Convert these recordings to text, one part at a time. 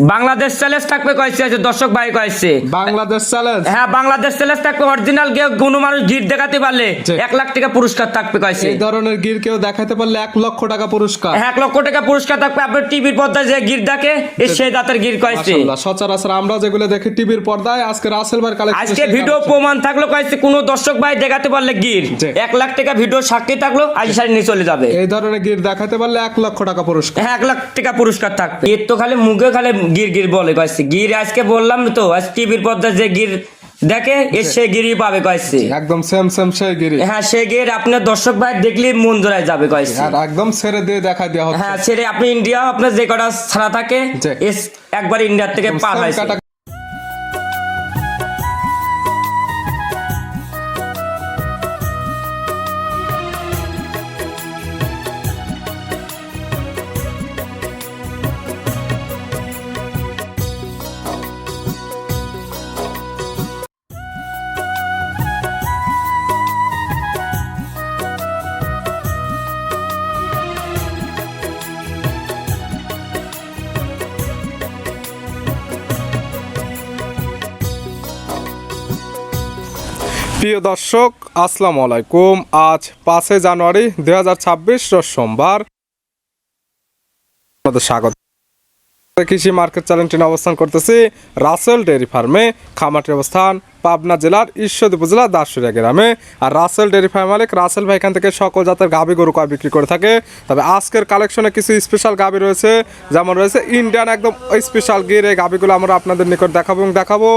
Bangladesh challenge থাকবে কয়েছে দর্শক ভাই কয়েছে বাংলাদেশ চ্যালেঞ্জ। হ্যাঁ বাংলাদেশ চ্যালেঞ্জ থাকবে অরিজিনাল কোনো মানুষ গির দেখাতে পারলে 1 লাখ টাকা পুরস্কার থাকবে কয়েছে। এই ধরনের গির কেউ দেখাতে পারলে 1 লক্ষ টাকা পুরস্কার। 1 লক্ষ টাকা পুরস্কার থাকবে। আপনার টিভির পর্দায় যে গির দেখে সেই জাতের গির কয়েছে। মাশাআল্লাহ, সচরাচর আমরা যেগুলো দেখি টিভির পর্দায়, আজকে রাসেল ভাইয়ের কালেকশন। আজকে ভিডিও প্রমাণ থাকলো কয়েছে কোন দর্শক ভাই দেখাতে পারলে গির 1 লাখ টাকা ভিডিও সাক্ষী থাকলো আজ সারি নিয়ে চলে যাবে। এই ধরনের গির দেখাতে পারলে 1 লক্ষ টাকা পুরস্কার। 1 লাখ টাকা পুরস্কার থাকবে। গির তো খালি মুখে খালি গির গির বলে কয়েছে। গির আজকে বললাম তো আজ টিভির পর্দায় যে গির দেখে সে গিরি পাবে কয়েছে। একদম সেম সেম সেই গিরি। হ্যাঁ সে গির আপনার দর্শক ভাই দেখলে মন জোড়ায় যাবে কয়েছে। আর একদম ছেড়ে দিয়ে দেখা দেওয়া হচ্ছে। হ্যাঁ ছেড়ে আপনি ইন্ডিয়া আপনার যে কটা ছাড়া থাকে একবার ইন্ডিয়ার থেকে পার হয়েছে। প্রিয় দর্শক আসসালামু আলাইকুম। আজ 5 জানুয়ারি 2026 রোজ সোমবার। আপনাদের স্বাগত। কৃষি মার্কেট চ্যানেলটি অবস্থান করতেছি রাসেল ডেয়ারি ফার্মে। খামারটির অবস্থান পাবনা জেলার ঈশ্বরদী উপজেলা দাসুরিয়া গ্রামে। আর রাসেল ডেয়ারি ফার্ম মালিক রাসেল ভাই এখান থেকে সকল জাতের গাভী গরু কয় বিক্রি করে থাকে। তবে আজকের কালেকশনে কিছু স্পেশাল গাভী রয়েছে, যেমন রয়েছে ইন্ডিয়ান একদম স্পেশাল গির। এই গাভীগুলো আমরা আপনাদের নিকট দেখাবো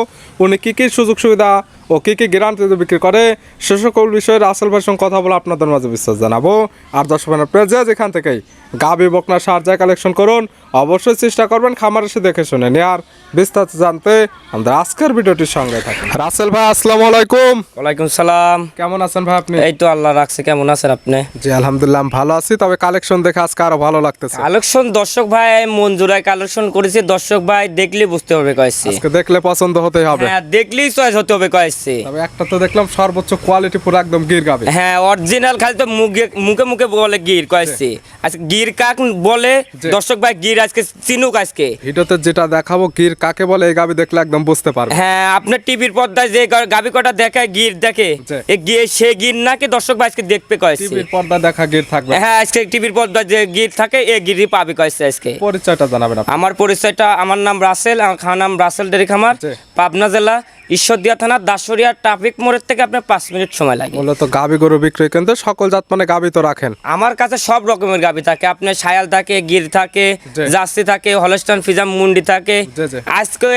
উনি কী কী সুযোগ সুবিধা ও কী কী গ্যারান্টিতে বিক্রি করে সে সকল বিষয়ে রাসেল ভাইয়ের সঙ্গে কথা বলে আপনাদের মাঝে বিশ্বাস জানাবো। আর দর্শক যে যেখান থেকেই গাভী বকনা সার যায় কালেকশন করুন, অবশ্যই চেষ্টা করবেন খামার এসে দেখে শুনে নেওয়ার। বিস্তারিত জানতে আমাদের আজকের ভিডিওটির সঙ্গে থাকুন। রাসেল ভাই আসসালামু আলাইকুম। ওয়ালাইকুম সালাম। কেমন আছেন ভাই আপনি? এই তো আল্লাহ রাখছে। কেমন আছেন আপনি? জি আলহামদুলিল্লাহ ভালো আছি। তবে কালেকশন দেখে আজকে আরো ভালো লাগতেছে। কালেকশন দর্শক ভাই মন জোড়ায় কালেকশন করেছে। দর্শক ভাই দেখলে বুঝতে হবে কয়েছে। আজকে দেখলে পছন্দ হতেই হবে। হ্যাঁ দেখলেই চয়েস হতে হবে কয়েছে। তবে একটা তো দেখলাম সর্বোচ্চ কোয়ালিটি পুরো একদম গির গাবে। হ্যাঁ অরিজিনাল খালি তো মুখে মুখে বলে গির কয়েছে। আজকে গির কাক বলে দর্শক ভাই গির আজকে চিনুক। আজকে ভিডিওতে যেটা দেখাবো গির কাকে বলে এই গাবি দেখলে একদম বুঝতে পারবে। হ্যাঁ আপনার টিভির পর্দায় যে গাবি কটা দেখায় গির দেখে সে গির নাকি দর্শক ভাই আজকে দেখবে কয়েছে। টিভির পর্দা দেখা গির থাকবে। হ্যাঁ আজকে টিভির পর্দায় যে গির থাকে এই গিরই পাবে কয়েছে আজকে। পরিচয়টা জানাবেন আপনি। আমার পরিচয়টা, আমার নাম রাসেল, আমার খাওয়ার নাম রাসেল ডেয়ারি খামার, পাবনা জেলা ঈশ্বরদীয়া থানা দাসুরিয়া ট্রাফিক মোড়ের থেকে আপনার 5 মিনিট সময় লাগে। মূলত গাবি গরু বিক্রয় কেন্দ্র সকল জাত মানে গাবি তো রাখেন? আমার কাছে সব রকমের গাবি থাকে। আপনার শায়াল থাকে, গির থাকে, জার্সি থাকে, হলস্টাইন ফ্রিজিয়ান মুন্ডি থাকে। আজকে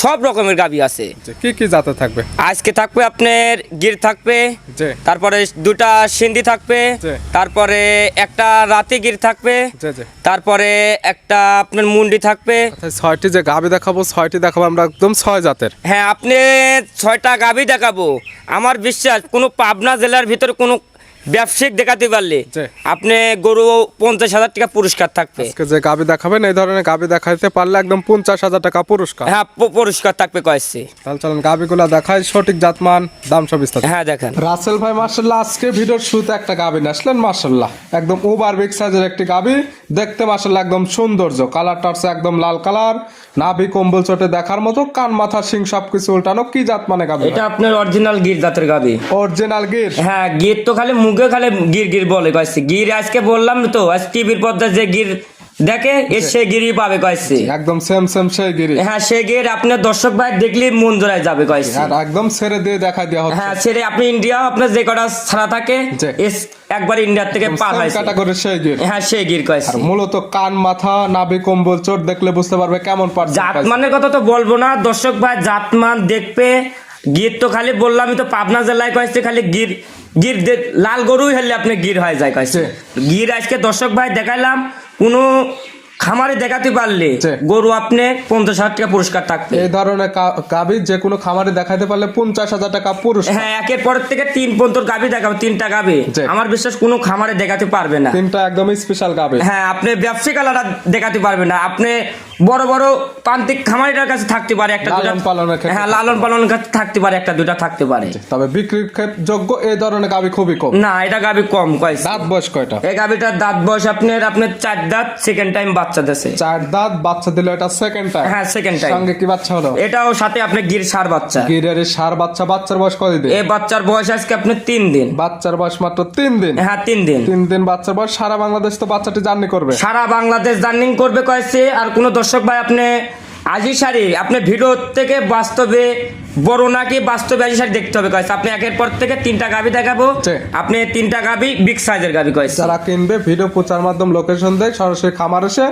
সব রকমের গাবি আছে। কি কি জাতে থাকবে? আজকে থাকবে আপনার গির থাকবে, তারপরে 2টা সিন্ধি থাকবে, তারপরে একটা রাতি গির থাকবে, তারপরে একটা আপনার মুন্ডি থাকবে। 6টি যে গাবি দেখাবো 6টি দেখাবো আমরা একদম 6 জাতের। হ্যাঁ আপনি 6টা গাবি দেখাবো। আমার বিশ্বাস কোনো পাবনা জেলার ভিতরে কোনো ব্যবসায়িক দেখাতে পারলে আপনি গরু 50,000 টাকা পুরস্কার থাকবে। আজকে যে গাবি দেখাবেন এই ধরনের গাবি দেখাইতে পারলে একদম 50,000 টাকা পুরস্কার। হ্যাঁ পুরস্কার থাকবে কয়েছে। তাহলে চলুন গাবিগুলো দেখাই, সঠিক জাতমান দাম সব বিস্তারিত। হ্যাঁ দেখেন রাসেল ভাই মাশাআল্লাহ আজকে ভিডিওর শুরুতে একটা গাবি আসলেন মাশাআল্লাহ একদম ওভার বিগ সাইজের একটি গাবি। দেখতে মাশাআল্লাহ একদম সৌন্দর্য, কালারটা হচ্ছে একদম লাল কালার, নাভি কম্বল চটে দেখার মতো, কান মাথা শিং সবকিছু উল্টানো। কি জাত মানে গাবি? এটা আপনার অরিজিনাল গির জাতের গাবি। অরিজিনাল গির? হ্যাঁ গির তো খালি মুখে খালি গির গির বলে কয়েছে। গির আজকে বললাম তো আজ টিভির পর্দায় যে গির দেখে সে গিরই পাবে কয়েছে। একদম সেম সেম সেই গিরি। হ্যাঁ সে গির আপনার দর্শক ভাই দেখলে মন জোড়ায় যাবে কয়েছে। আর একদম ছেড়ে দিয়ে দেখা দেওয়া হচ্ছে। হ্যাঁ ছেড়ে আপনি ইন্ডিয়া আপনার যে কটা ছাড়া থাকে একবার ইন্ডিয়ার থেকে পার হয়েছে। কাটা করে সেই গির। হ্যাঁ সেই গির কয়েছে। আর মূলত কান মাথা নাভি কম্বল চোট দেখলে বুঝতে পারবে কেমন পারছে। জাতমানের কথা তো বলবো না দর্শক ভাই, জাতমান দেখবে। গির তো খালি বললামই তো পাবনা জেলায় কয়েছে খালি গির গির লাল গরুই হলে আপনি গির হয়ে যায় কয়েছে। গির আজকে দর্শক ভাই দেখাইলাম কোনো খামারে দেখাতে পারলে গরু আপনি 50,000 টাকা পুরস্কার থাকবে। এই ধরনের গাবি যে কোনো খামারে দেখাতে পারলে 50,000 টাকা পুরস্কার। হ্যাঁ একের পরের থেকে 3 পর্যন্ত গাবি দেখাবো, 3টা গাবি। আমার বিশ্বাস কোনো খামারে দেখাতে পারবে না। 3টা একদম স্পেশাল গাবি। হ্যাঁ আপনি ব্যবসায়িক আলাদা দেখাতে পারবে না। আপনি বড় বড় প্রান্তিক খামারিটার কাছে থাকতে পারে একটা দুটা, লালন পালনের ক্ষেত্রে হ্যাঁ লালন পালনের কাছে থাকতে পারে একটা দুটা থাকতে পারে। তবে বিক্রির যোগ্য এই ধরনের গাভী খুবই কম। না এটা গাভী কম কয়েছে। দাঁত বয়স কয়টা? এই গাভীটার দাঁত বয়স আপনার 4 দাঁত, সেকেন্ড টাইম বাচ্চা দিয়েছে। 4 দাঁত বাচ্চা দিল, এটা সেকেন্ড টাইম। হ্যাঁ সেকেন্ড টাইম। সঙ্গে কি বাচ্চা হলো? এটাও সাথে আপনার গির সার বাচ্চা। গিরের সার বাচ্চা। বাচ্চার বয়স কতদিন? এই বাচ্চার বয়স আজকে আপনার 3 দিন। বাচ্চার বয়স মাত্র 3 দিন। হ্যাঁ 3 দিন। 3 দিন বাচ্চার বয়স। সারা বাংলাদেশ তো বাচ্চাটি জার্নি করবে। সারা বাংলাদেশ জার্নিং করবে কয়েছে। আর কোন দর্শক ভাই আপনি আজি শাড়ি আপনি ভিডিও থেকে বাস্তবে বড় নাকি বাস্তবে আজি শাড়ি দেখতে হবে কয়েছে। আপনি একের পর থেকে 3টা গাভী দেখাবো, জি। আপনি 3টা গাভী বিগ সাইজের গাভী কয়েছে। যারা কিনবে ভিডিও প্রচার মাধ্যম লোকেশন দেখ সরাসরি খামার এসে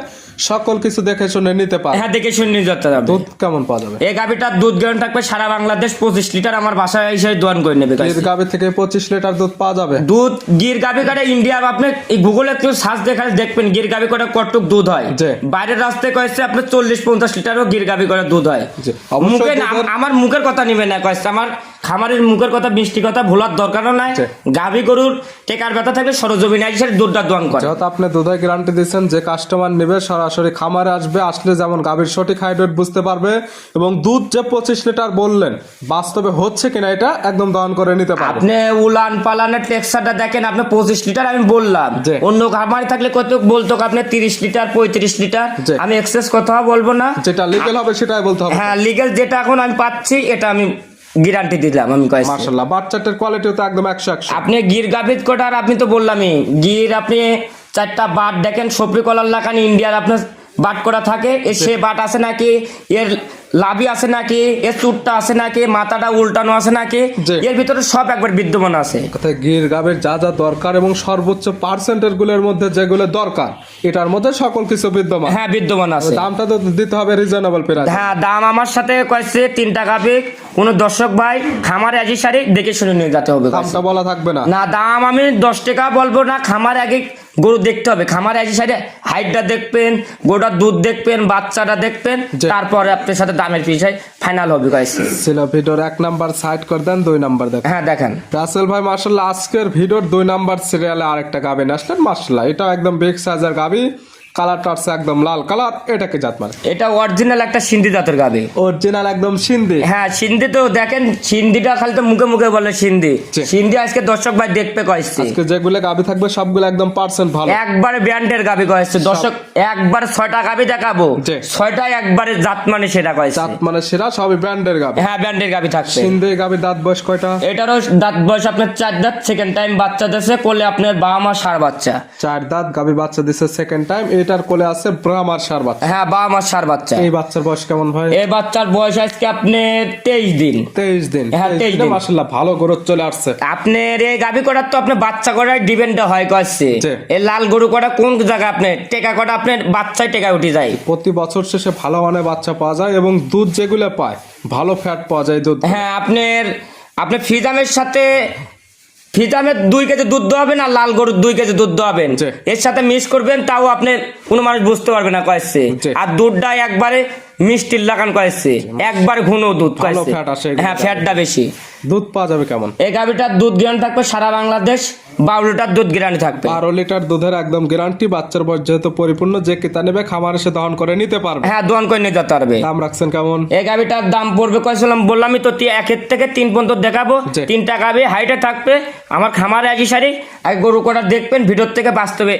সকল কিছু দেখে শুনে নিতে পারে। হ্যাঁ দেখে শুনে নিয়ে যেতে হবে। দুধ কেমন পাওয়া যাবে? এই গাভীটার দুধ গ্যারান্টি থাকবে সারা বাংলাদেশ 25 লিটার। আমার বাসায় এসে দোয়ান করে নেবে গির কয়েছে। গাভী থেকে 25 লিটার দুধ পাওয়া যাবে। দুধ গির গাভী কাটে ইন্ডিয়া, আপনি এই গুগলে একটু সার্চ দেখালে দেখবেন গির গাভী কাটে কতটুক দুধ হয়। জি। বাইরের রাস্তায় কয়েছে আপনার 40-50 লিটারও গির গাভী করে দুধ হয়। জি, অবশ্যই মুখে না, দুধের- আমার মুখের কথা নিবে না কয়েছে। আমার খামারের মুখের কথা মিষ্টি কথা ভোলার দরকারও নাই। জি। গাভী গরুর টেকার ব্যথা থাকলে সরজমিনে এসে দুধটা দোয়ান করে। যেহেতু আপনি দুধের গ্যারান্টি দিচ্ছেন, যে কাস্টমার নেবে সরাসরি খামারে আসবে, আসলে যেমন গাভীর সঠিক হাইট ওয়েট বুঝতে পারবে এবং দুধ যে 25 লিটার বললেন বাস্তবে হচ্ছে কিনা এটা একদম দহন করে নিতে পারবে। আপনি উলান পালানের টেক্সচারটা দেখেন, আপনি 25 লিটার আমি বললাম। জি। অন্য খামারে থাকলে কত বলতো আপনি 30 লিটার 35 লিটার। জি। আমি এক্সেস কথা বলবো না। যেটা লিগেল হবে সেটাই বলতে হবে। হ্যাঁ লিগ্যাল যেটা এখন আমি পাচ্ছি এটা আমি গ্যারান্টি দিলাম আমি কয়েছি। মাশাআল্লাহ, বাচ্চাটার কোয়ালিটিও তো একদম 100-100। আপনি গির গাভীর কোটার আপনি তো বললামই গির, আপনি 4টা বাট দেখেন সফরি কলার লাগানি ইন্ডিয়ার আপনার বাট করা থাকে। সে বাট আছে নাকি, এর লাভি আছে নাকি, এর চুটটা আছে নাকি, মাথাটা উল্টানো আছে নাকি, জি। এর ভিতরে সব একবার বিদ্যমান আছে। কথায় গির গাভীর যা যা দরকার এবং সর্বোচ্চ পার্সেন্টের গুলোর মধ্যে যেগুলো দরকার এটার মধ্যে সকল কিছু বিদ্যমান। হ্যাঁ বিদ্যমান আছে। দামটা তো দিতে হবে রিজনেবল প্রাইস। হ্যাঁ দাম আমার সাথে কয়েছে 3টা গাভী। কোন দর্শক ভাই খামারে আজি শাড়ি দেখে শুনে নিয়ে যেতে হবে। দামটা বলা থাকবে না। না দাম আমি 10 টাকা বলবো না। খামার আগে গরু দেখতে হবে। খামারে আজি শাড়ি হাইটটা দেখবেন, গরুটার দুধ দেখবেন, বাচ্চাটা দেখবেন, জি। তারপরে আপনার সাথে দামের পিছায় ফাইনাল হবে কয়েছে। ছিল ভিডিওর 1 নাম্বার সাইড করে দেন, 2 নাম্বার দেখেন। হ্যাঁ দেখেন রাসেল ভাই মাশাআল্লাহ আজকের ভিডিওর 2 নাম্বার সিরিয়ালে আরেকটা গাভী নিয়ে আসলেন। মাশাআল্লাহ এটা একদম বিগ সাইজের গাভী, কালারটা হচ্ছে একদম লাল কালার। এটাকে জাত মানে? এটা অরিজিনাল একটা সিন্ধি জাতের গাভী। অরিজিনাল একদম সিন্ধি। হ্যাঁ সিন্ধি তো দেখেন, সিন্ধিটা খালি তো মুখে মুখে বলে সিন্ধি। জি। সিন্ধি আজকে দর্শক ভাই দেখবে কয়েছে। আজকে যেগুলো গাভী থাকবে সবগুলো একদম পার্সেন্ট ভালো। একবারে ব্র্যান্ডের গাভী কয়েছে দর্শক। একবার 6টা গাভী দেখাবো, জি। 6টাই একবারে জাত মানে সেটা কয়েছে। জাত মানে সেরা সবই ব্র্যান্ডের গাভী। হ্যাঁ ব্র্যান্ডের গাভী থাকছে। সিন্ধি গাভীর দাঁত বয়স কয়টা? এটারও দাঁত বয়স আপনার 4 দাঁত, সেকেন্ড টাইম বাচ্চা দিয়েছে। কোলে আপনার 12 মাস ষাঁড় বাচ্চা। 4 দাঁত গাভী বাচ্চা দিছে সেকেন্ড টাইম। এটার কোলে আছে ব্রাহ্মার সার বাচ্চা। হ্যাঁ 12 মাস ষাঁড় বাচ্চা। এই বাচ্চার বয়স কেমন ভাই? এই বাচ্চার বয়স আজকে আপনার 23 দিন। 23 দিন। হ্যাঁ, 23 দিন। মাশাআল্লাহ ভালো গ্রোথ চলে আসছে। আপনার এই গাভী কটার তো আপনার বাচ্চা কটার ডিপেন্ড হয় কয়েছে। জি। এই লাল গরু কটা কোন জায়গায় আপনার টেকা কটা আপনার বাচ্চায় টেকা উঠে যায়। প্রতি বছর শেষে ভালো মানের বাচ্চা পাওয়া যায় এবং দুধ যেগুলো পায় ভালো ফ্যাট পাওয়া যায় দুধ। হ্যাঁ আপনার ফিজামের সাথে ফিজামের 2 কেজি দুধ দেওয়াবেন আর লাল গরুর 2 কেজি দুধ দেওয়াবেন। জি। এর সাথে মিক্স করবেন, তাও আপনি কোনো মানুষ বুঝতে পারবে না কয়েছে। জি। আর দুধটা একবারে মিষ্টির লাগান কয়েছে, একবার ঘন দুধ ভালো কয়েছে। ফ্যাট আসে এগুলো। হ্যাঁ ফ্যাটটা বেশি। দুধ পাওয়া যাবে কেমন? এই গাভীটার দুধ গ্যারান্টি থাকবে সারা বাংলাদেশ 12 লিটার দুধ গ্যারান্টি থাকবে। 12 লিটার দুধের একদম গ্যারান্টি। বাচ্চার বয়স যেহেতু পরিপূর্ণ, যে কিতা নেবে খামার এসে দহন করে নিতে পারবে। হ্যাঁ দোয়ান করে নিয়ে যেতে পারবে। দাম রাখছেন কেমন? এই গাভীটার দাম পড়বে কয়েছিলাম বললামই তো 1 থেকে 3 পর্যন্ত দেখাবো। জি। 3টা গাভী হাইটে থাকবে। আমার খামারে একই শাড়ি আর গরু কটা দেখবেন ভিডিওর থেকে বাস্তবে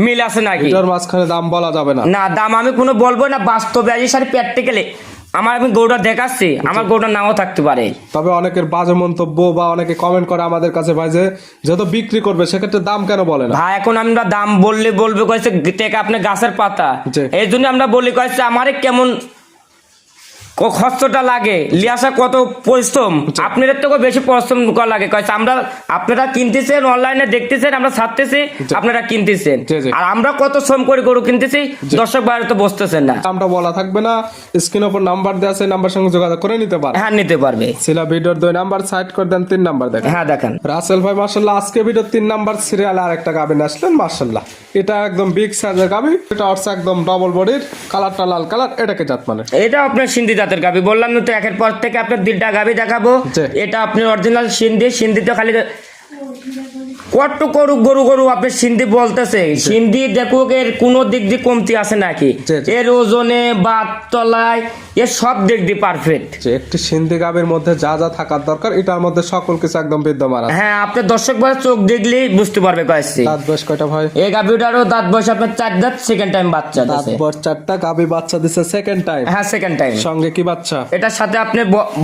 মিল আছে নাকি। এটার মাঝখানে দাম বলা যাবে না। না দাম আমি কোনো বলবো না, বাস্তবে একই শাড়ি প্র্যাকটিক্যালি আমি গরুটা দেখাচ্ছি, আমার গরুটা নাও থাকতে পারে। তবে অনেকের বাজে মন্তব্য বা অনেকে কমেন্ট করে আমাদের কাছে ভাই যে যেহেতু বিক্রি করবে সেক্ষেত্রে দাম কেন বলে না? ভাই এখন আমরা দাম বলবে কয়েছে টেকা আপনি গাছের পাতা। জি। এই জন্য আমরা বলি কয়েছে আমারে কেমন খরচটা লাগে, লিয়াসা কত পরিশ্রম, আপনাদের থেকে বেশি পরিশ্রম করা লাগে কয়েছে। আমরা আপনারা কিনতেছেন অনলাইনে দেখতেছেন, আমরা ছাড়তেছি, আপনারা কিনতেছেন। জি, জি। আর আমরা কত শ্রম করে গরু কিনতেছি, দর্শক বাইরে তো বসতেছেন না। দামটা বলা থাকবে না। স্ক্রিনের উপর নাম্বার দেওয়া আছে, নাম্বার সঙ্গে যোগাযোগ করে নিতে পারে। হ্যাঁ নিতে পারবে। ছিল ভিডিওর 2 নাম্বার সাইড করে দেন, 3 নাম্বার দেখেন। হ্যাঁ দেখেন রাসেল ভাই মাশাআল্লাহ আজকে ভিডিও 3 নাম্বার সিরিয়ালে আরেকটা গাভী নিয়ে আসলেন। মাশাআল্লাহ এটা একদম বিগ সাইজের গাভী। এটা হচ্ছে একদম ডবল বডির, কালারটা লাল কালার। এটাকে জাত মানে? এটা আপনার সিন্ধি জাতের গাভী। বললাম না তো একের পর থেকে আপনার 2টা গাভী দেখাবো। জি। এটা আপনার অরিজিনাল সিন্ধি। সিন্ধিতে খালি কত গরু গরু গরু আপনি সিন্ধি বলতেছে, সিন্ধি দেখুক এর কোন দিক দিয়ে কমতি আছে নাকি, জি, জি। এর ওজনে বা তলায় এর সব দিক দিয়ে পারফেক্ট। যে একটি সিন্ধি গাভীর মধ্যে যা যা থাকার দরকার এটার মধ্যে সকল কিছু একদম বিদ্যমান আছে। হ্যাঁ, আপনি দর্শক ভাই চোখ দেখলেই বুঝতে পারবে কয়েছি। দাঁত বয়স কয়টা ভাই? এই গাভীটারও দাঁত বয়স আপনার 4 দাঁত, সেকেন্ড টাইম বাচ্চা দাঁত দিছে। বয়স 4টা, গাভী বাচ্চা দিছে সেকেন্ড টাইম। হ্যাঁ, সেকেন্ড টাইম। সঙ্গে কি বাচ্চা? এটার সাথে আপনি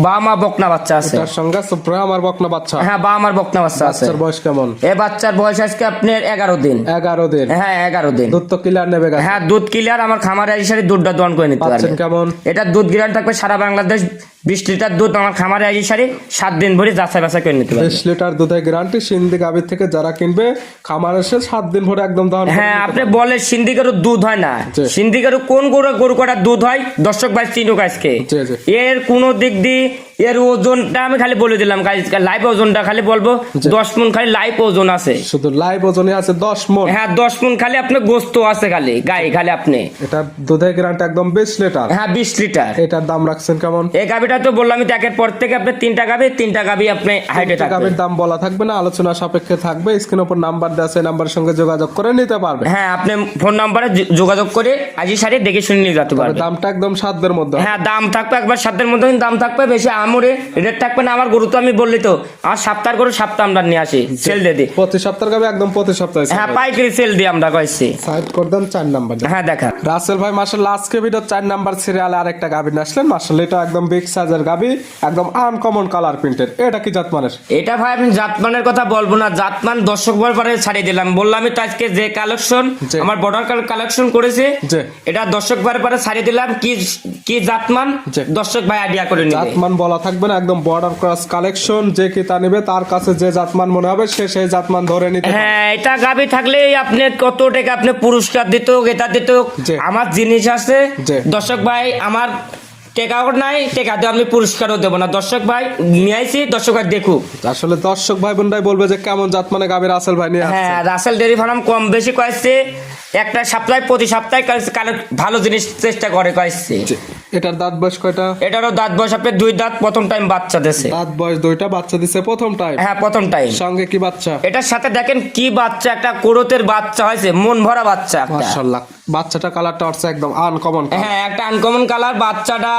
বামা বকনা বাচ্চা আছে। এটার সঙ্গে সুপ্রা আমার বকনা বাচ্চা। হ্যাঁ, বামার বকনা বাচ্চা আছে। বাচ্চার বয়স কেমন? এই বাচ্চার বয়স আজকে আপনার 11 দিন। 11 দিন। হ্যাঁ, 11 দিন। দুধ তো ক্লিয়ার নেবে গাছ। হ্যাঁ, দুধ ক্লিয়ার। আমার খামারে এসে দুধটা দোয়ান করে নিতে পাচ্ছেন পারবে। কেমন? এটা দুধ গ্যারান্টি থাকবে সারা বাংলাদেশ। 20 লিটার দুধ আমার খামারে এসে 7 দিন ভরে যাচাই বাছাই করে নিতে পারবে। 20 লিটার দুধের গ্যারান্টি। সিন্ধি গাভীর থেকে যারা কিনবে খামার এসে 7 দিন ভরে একদম দহন করে হ্যাঁ, নিতে আপনি বলে সিন্ধিকারও দুধ হয় না, জি। সিন্ধিকারও কোন গরু কটার দুধ হয় দর্শক ভাই চিনুক আজকে। জি, জি। এর কোন দিক দিয়ে এর ওজনটা আমি খালি বলে দিলাম, লাইভ ওজনটা খালি বলবো। জি। 10 মণ খালি লাইভ ওজন আছে। শুধু লাইভ ওজনে আছে 10 মণ। হ্যাঁ, 10 মণ খালি আপনার গোস্ত আছে খালি গায়ে খালি আপনি। এটা দুধের গ্যারান্টি একদম 20 লিটার। হ্যাঁ, 20 লিটার। এটার দাম রাখছেন কেমন? এই গাভিটা তো বললাম আমি একের পর থেকে আপনি 3টা গাভি আপনি হাইটে থাকবে। গাভীর দাম বলা থাকবে না, আলোচনা সাপেক্ষে থাকবে। স্ক্রিনের উপর নাম্বার দেওয়া আছে, নাম্বারের সঙ্গে যোগাযোগ করে নিতে পারবে। হ্যাঁ, আপনি ফোন নাম্বারে যোগাযোগ করে আজই সারি দেখে শুনে নিয়ে যেতে তবে পারবেন। দামটা একদম সাধ্যের মধ্যে। হ্যাঁ, দাম থাকবে একবার সাধ্যের মধ্যে, দাম থাকবে বেশি আমরে রেট থাকবে না। আমার গরু তো আমি বললি তো আমার সপ্তাহ করে সপ্তাহ আমরা নিয়ে আসি, সেল দিয়ে দিই। প্রতি সপ্তাহ গাভী একদম প্রতি সপ্তাহে। হ্যাঁ, পাইকারি সেল দিয়ে আমরা কইছি। সাইড করে দেন 4 নাম্বার। হ্যাঁ, দেখা রাসেল ভাই মাশাআল্লাহ আজকে ভিডিও 4 নাম্বার সিরিয়ালে আরেকটা গাভী নিয়ে আসলেন। মাশাআল্লাহ এটা একদম বিগ সাইজের গাভী, একদম আনকমন কালার প্রিন্টের। এটা কি জাত মানের? এটা ভাই আমি জাতমানের কথা বলবো না, জাতমান দর্শক বল পরে ছাড়িয়ে দিলাম। বললাম আমি তো আজকে যে কালেকশন জি। আমার বর্ডার কালেকশন করেছে জি। এটা দর্শক ভাই পরে ছাড়িয়ে দিলাম। কি কি জাতমান জি। দর্শক ভাই আইডিয়া করে নিবে। জাতমান বলা থাকবে না, একদম বর্ডার ক্রস কালেকশন। যে কি তা নিবে তার কাছে যে জাতমান মনে হবে সে সেই জাতমান ধরে নিতে পারবে। হ্যাঁ, এটা গাবি থাকলে আপনি কত টাকা আপনি পুরস্কার দিত, এটা দিত। জি। আমার জিনিস আছে জি। দর্শক ভাই, আমার টেকাও নাই, টেকা দিয়ে আমি পুরস্কারও দেবো না। দর্শক ভাই নিয়ে আইছি, দর্শক ভাই দেখুক। আসলে দর্শক ভাই বোনরাই বলবে যে কেমন জাতমানে গাভী রাসেল ভাই নিয়ে আসছে। হ্যাঁ, রাসেল ডেয়ারি ফার্ম কম বেশি কয়েছে একটা সপ্তাহে প্রতি সপ্তাহে ভালো জিনিস চেষ্টা করে কয়েছে। জি। এটার দাঁত বয়স কয়টা? এটারও দাঁত বয়স আপনি 2 দাঁত, প্রথম টাইম বাচ্চা দিছে। দাঁত বয়স 2টা, বাচ্চা দিছে প্রথম টাইম। হ্যাঁ, প্রথম টাইম। সঙ্গে কি বাচ্চা? এটার সাথে দেখেন কি বাচ্চা, একটা কোরতের বাচ্চা হয়েছে, মন ভরা বাচ্চা একটা। মাশাআল্লাহ বাচ্চাটা কালারটা হচ্ছে একদম আনকমন। হ্যাঁ, একটা আনকমন কালার বাচ্চাটা।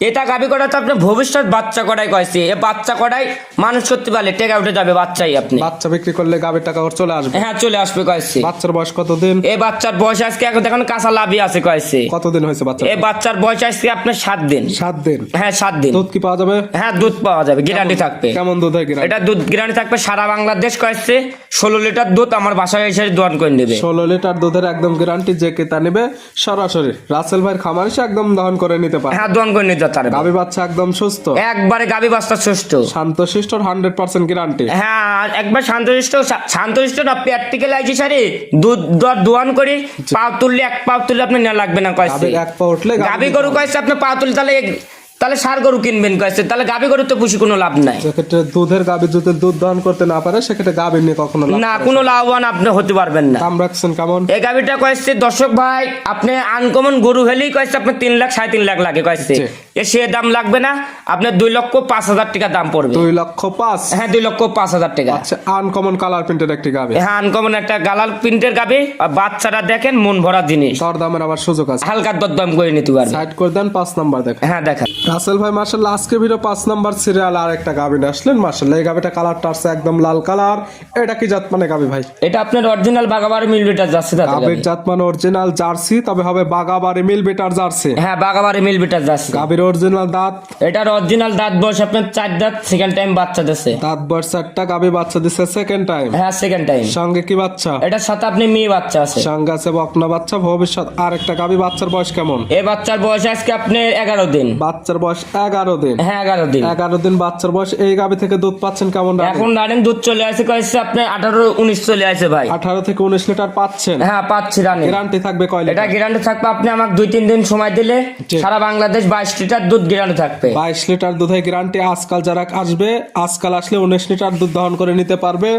এটা গাবি করা তো আপনি ভবিষ্যৎ বাচ্চা করাই কয়েছে। এ বাচ্চা করাই মানুষ করতে পারলে টেকা উঠে যাবে বাচ্চাই আপনি। বাচ্চা বিক্রি করলে গাভীর টাকা ওর চলে আসবে। হ্যাঁ, চলে আসবে কয়েছে। বাচ্চার বয়স কতদিন? এই বাচ্চার বয়স আজকে এখন কাঁচা লাভই আছে কয়েছে। কতদিন হয়েছে বাচ্চা? এই বাচ্চার বয়স আজকে আপনার 7 দিন। 7 দিন। হ্যাঁ, 7 দিন। দুধ কি পাওয়া যাবে? হ্যাঁ, দুধ পাওয়া যাবে, গ্যারান্টি থাকবে। কেমন দুধ হয় গ্যারান্টি? এটা দুধ গ্যারান্টি থাকবে সারা বাংলাদেশ কয়েছে। 16 লিটার দুধ আমার বাসায় এসে দোয়ান করে নেবে। 16 লিটার দুধের একদম গ্যারান্টি। যে কে তা নেবে সরাসরি রাসেল ভাইয়ের খামার এসে একদম দহন করে নিতে পারে। হ্যাঁ, দোয়ান করে নিতে পারবে। গাভী বাচ্চা একদম সুস্থ, একবারে গাবি বাচ্চা সুস্থ শান্তশিষ্ট, 100% গ্যারান্টি। হ্যাঁ, একবার শান্তশিষ্ট না প্র্যাকটিক্যাল আইছি সারি দুধ দোয়ান করি। পাও তুললে এক পাও তুললে আপনি নেওয়া লাগবে না কয়েছে। গাভীর এক পা উঠলে গাবি গরু কয়েছে আপনি পাও তুললে তাহলে সার গরু কিনবেন কয়েছে, তাহলে গাবি গরু তো পুষি কোনো লাভ নাই। সেক্ষেত্রে দুধের গাভী যদি দুধ দহন করতে না পারে সেক্ষেত্রে গাভী নিয়ে কখনো লাভ না, করা কোনো লাভবান আপনি হতে পারবেন না। দাম রাখছেন কেমন? এই গাবিটা কয়েছে দর্শক ভাই আপনি আনকমন গরু হলেই কয়েছে আপনি 3 লাখ 3.5 লাখ লাগে কয়েছে। জি। সে দাম লাগবে না, আপনার 2,05,000 টাকা দাম পড়বে। 2,05,000। হ্যাঁ, 2,05,000 টাকা। আচ্ছা, আনকমন কালার প্রিন্টের একটি গাভী। হ্যাঁ, আনকমন একটা গালাল প্রিন্টের গাবি। আর বাচ্চারা দেখেন মন ভরা জিনিস, দর দামের আবার সুযোগ আছে। হালকা দরদাম করে নিতে পারবে। সাইড করে দেন 5 নাম্বার দেখেন। হ্যাঁ, দেখা রাসেল ভাই মাশাআল্লাহ আজকে ভিডিও 5 নাম্বার সিরিয়াল আর একটা গাভী নিয়ে আসলেন। মাশাআল্লাহ এই গাভীটা কালারটা আছে একদম লাল কালার। এটা কি জাত মানে গাভী ভাই? এটা আপনার অরিজিনাল বাগাবাড়ি মিল বিটার যাচ্ছে দাদা। গাভীর জাত মানে অরিজিনাল জার্সি, তবে হবে বাগাবাড়ি মিল বেটার জার্সি। হ্যাঁ, বাগাবাড়ি মিল বিটার যাচ্ছে। গাভীর অরিজিনাল দাঁত? এটার অরিজিনাল দাঁত বয়স আপনার 4 দাঁত, সেকেন্ড টাইম বাচ্চা দিচ্ছে। দাঁত বয়স 4টা, গাভী বাচ্চা দিচ্ছে সেকেন্ড টাইম। হ্যাঁ, সেকেন্ড টাইম। সঙ্গে কি বাচ্চা? এটার সাথে আপনি মেয়ে বাচ্চা আছে। সঙ্গে আছে বকনা বাচ্চা ভবিষ্যৎ। আর একটা গাভী বাচ্চার বয়স কেমন? এই বাচ্চার বয়স আজকে আপনার 11 দিন। বাচ্চার বয়স 11 দিন। হ্যাঁ, 11 দিন। 11 দিন বাচ্চার বয়স। এই গাভী থেকে দুধ পাচ্ছেন কেমন? এখন রানিং দুধ চলে আসে কয়েছে আপনার 18-19 চলে আসে ভাই। 18 থেকে 19 লিটার পাচ্ছেন। হ্যাঁ, পাচ্ছি রানিং। গ্যারান্টি থাকবে কয় এটা লিটার? গ্যারান্টি থাকবে আপনি আমাকে 2-3 দিন সময় দিলে জি। সারা বাংলাদেশ 22 লিটার দুধ গ্যারান্টি থাকবে। 22 লিটার দুধের গ্যারান্টি। আজকাল যারা আসবে, আজকাল আসলে 19 লিটার দুধ দহন করে নিতে পারবে।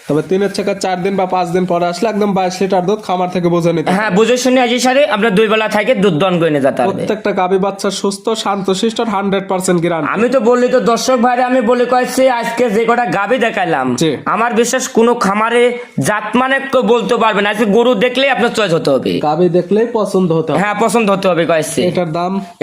তবে 3 থেকে 4 দিন বা 5 দিন পরে আসলে একদম 22 লিটার দুধ খামার থেকে বুঝে নিতে হ্যাঁ বুঝে শুনে আজি সারে আপনার 2 বেলা থেকে দুধ দন করে নিয়ে যেতে হবে। প্রত্যেকটা গাভী বাচ্চা সুস্থ শান্তশিষ্ট 100% গ্যারান্টি। আমি তো বললি তো দর্শক ভাইরে আমি বলে কয়েছি আজকে যে কটা গাভী দেখাইলাম জি। আমার বিশ্বাস কোনো খামারে জাত মানে কেউ বলতে পারবে না, আজকে গরু দেখলেই আপনার চয়েস হতে হবে। গাভী দেখলেই পছন্দ হতে হবে। হ্যাঁ পছন্দ হতে হবে কয়েছি।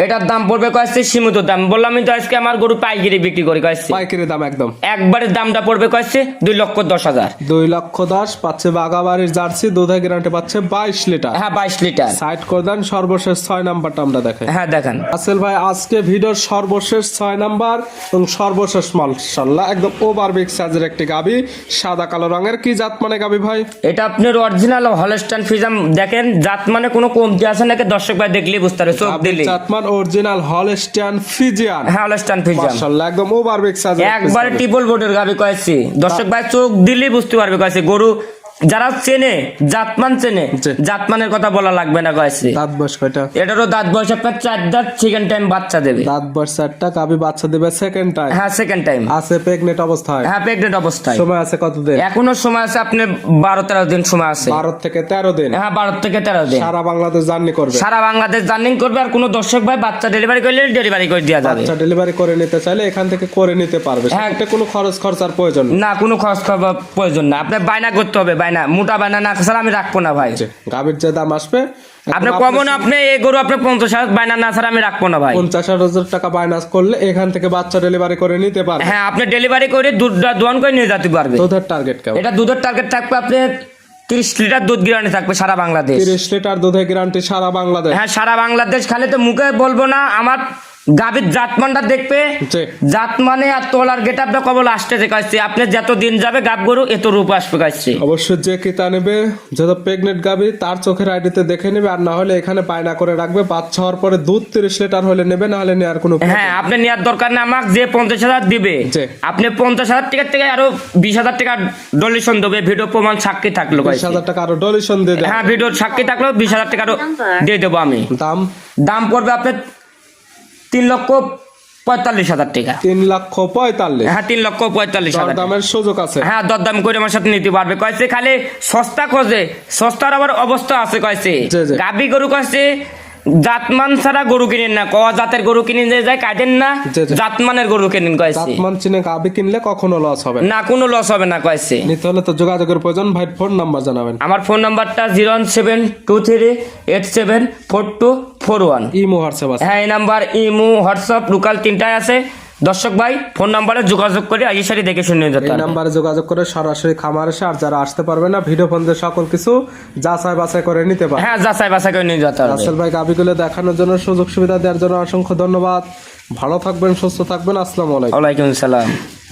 এটার দাম পড়বে কয়েছি সীমিত দাম, বললাম তো আজকে আমার গরু পাইকারি বিক্রি করি কয়েছি। পাইকারি দাম একদম একবারে দামটা পড়বে কয়েছি 2,10,000। 2,10,000 পাচ্ছে বাগাবাড়ির জার্সি, দুধে গ্যারান্টি পাচ্ছে 22 লিটার। হ্যাঁ 22 লিটার। সাইড করে দেন, সর্বশেষ 6 নাম্বারটা আমরা দেখাই। হ্যাঁ দেখান রাসেল ভাই আজকে ভিডিওর সর্বশেষ 6 নাম্বার এবং সর্বশেষ মাশাআল্লাহ একদম ওভার বিগ সাইজের একটি গাভী, সাদা কালো রঙের। কি জাত মানে গাভী ভাই? এটা আপনার অরিজিনাল হলস্টাইন ফ্রিজিয়ান। দেখেন জাত মানে কোনো কমতি আছে নাকি দর্শক ভাই দেখলেই বুঝতে পারবে, চোখ দিলে। জাতমান অরিজিনাল হলস্টাইন ফ্রিজিয়ান। হ্যাঁ হলস্টাইন ফ্রিজিয়ান মাশাআল্লাহ একদম ওভার বিগ সাইজের একবারে ট্রিপল বোর্ডের গাভী কয়েছি। দর্শক ভাই চোখ দিলেই বুঝতে পারবে কয়েছি। গরু যারা চেনে জাতমান চেনে, জি। জাতমানের কথা বলা লাগবে না কয়েছি। দাঁত বয়স কয়টা? এটারও দাঁত বয়স আপনার 4 দাঁত, সেকেন্ড টাইম বাচ্চা দেবে। দাঁত বয়স 4টা, গাভী বাচ্চা দেবে সেকেন্ড টাইম। হ্যাঁ সেকেন্ড টাইম আছে প্রেগনেন্ট অবস্থায়। হ্যাঁ প্রেগনেন্ট অবস্থায়। সময় আছে কতদিন? এখনো সময় আছে আপনার 12-13 দিন সময় আছে। 12 থেকে 13 দিন। হ্যাঁ 12 থেকে 13 দিন সারা বাংলাদেশ জার্নি করবে। সারা বাংলাদেশ জার্নি করবে। আর কোনো দর্শক ভাই বাচ্চা ডেলিভারি করলে ডেলিভারি করে দেওয়া যাবে। বাচ্চা ডেলিভারি করে নিতে চাইলে এখান থেকে করে নিতে পারবে। হ্যাঁ। সেটা কোনো খরচার প্রয়োজন নেই। না কোনো খরচ করার প্রয়োজন না, আপনার বায়না করতে হবে। বায়না মোটা বায়না না ছাড়া আমি রাখবো না ভাই। গাভীর যে দাম আসবে আপনি কমন আপনি এই গরু আপনি 50,000 বায়না না ছাড়া আমি রাখবো না ভাই। 50,000 টাকা বাইনাস করলে এখান থেকে বাচ্চা ডেলিভারি করে নিতে পারবে। হ্যাঁ আপনি ডেলিভারি করে দুধ দোয়ান করে নিয়ে যেতে পারবে। দুধের টার্গেট কেমন? এটা দুধের টার্গেট থাকবে আপনি 30 লিটার দুধ গ্যারান্টি থাকবে সারা বাংলাদেশ। 30 লিটার দুধের গ্যারান্টি সারা বাংলাদেশ। হ্যাঁ সারা বাংলাদেশ। খালি তো মুখে বলবো না, আমার গাভীর জাতমানটা দেখবে। জি। জাত মানে আর তোলার গেট আপটা কবল আসতে দেখাচ্ছে। আপনি যত দিন যাবে গাব গরু এত রূপ আসবে কাছে। অবশ্যই যে কিতা নেবে, যত প্রেগনেন্ট গাভী তার চোখের আইডিতে দেখে নেবে। আর না হলে এখানে বায়না করে রাখবে। বাচ্চা হওয়ার পরে দুধ 30 লিটার হলে নেবে, না হলে নেওয়ার কোনো হ্যাঁ আপনি নেওয়ার দরকার না। আমাকে যে 50,000 দিবে জি। আপনি 50,000 টাকার থেকে আরো 20,000 টাকা ডোনেশন দেবে। ভিডিও প্রমাণ সাক্ষী থাকলো কাছে। 20,000 টাকা আরো ডোনেশন দিয়ে দেবে। হ্যাঁ ভিডিওর সাক্ষী থাকলেও 20,000 টাকা আরো দিয়ে দেবো আমি। দাম পড়বে আপনার 3,45,000 টাকা। 3,45,000। হ্যাঁ 3,45,000 দামের সুযোগ আছে। হ্যাঁ দরদাম করে আমার সাথে নিতে পারবে কয়েছে। খালি সস্তা খোঁজে, সস্তার আবার অবস্থা আছে কয়েছে। জি, জি। গাবি গরু কয়েছে জাতমান ছাড়া গরু কিনেন না। জাতের গরু কিনে যায় কাটেন না, জি, জি। জাতমানের গরু কিনেন কয়েছে। জাতমান চিনে গাভী কিনলে কখনো লস হবে না কোনো লস হবে না কয়েছে। নিতে হলে তো যোগাযোগের প্রয়োজন। ভাই ফোন নাম্বার জানাবেন। আমার ফোন নাম্বারটা 01723874241। ইমো হোয়াটসঅ্যাপ আছে। হ্যাঁ এই নাম্বার ইমো হোয়াটসঅ্যাপ লোকাল তিনটাই আছে। দর্শক ভাই ফোন নাম্বারে যোগাযোগ করে আজই সারি দেখে শুনে যেতে এই পারবে। নাম্বারে যোগাযোগ করে সরাসরি খামার এসে, আর যারা আসতে পারবে না ভিডিও ফোন দিয়ে সকল কিছু যাচাই বাছাই করে নিতে পারবে। হ্যাঁ যাচাই বাছাই করে নিয়ে যেতে পারবে। রাসেল ভাই গাভীগুলো দেখানোর জন্য, সুযোগ সুবিধা দেওয়ার জন্য অসংখ্য ধন্যবাদ। ভালো থাকবেন, সুস্থ থাকবেন। আসসালামু আলাইকুম। ওয়ালাইকুম আসসালাম।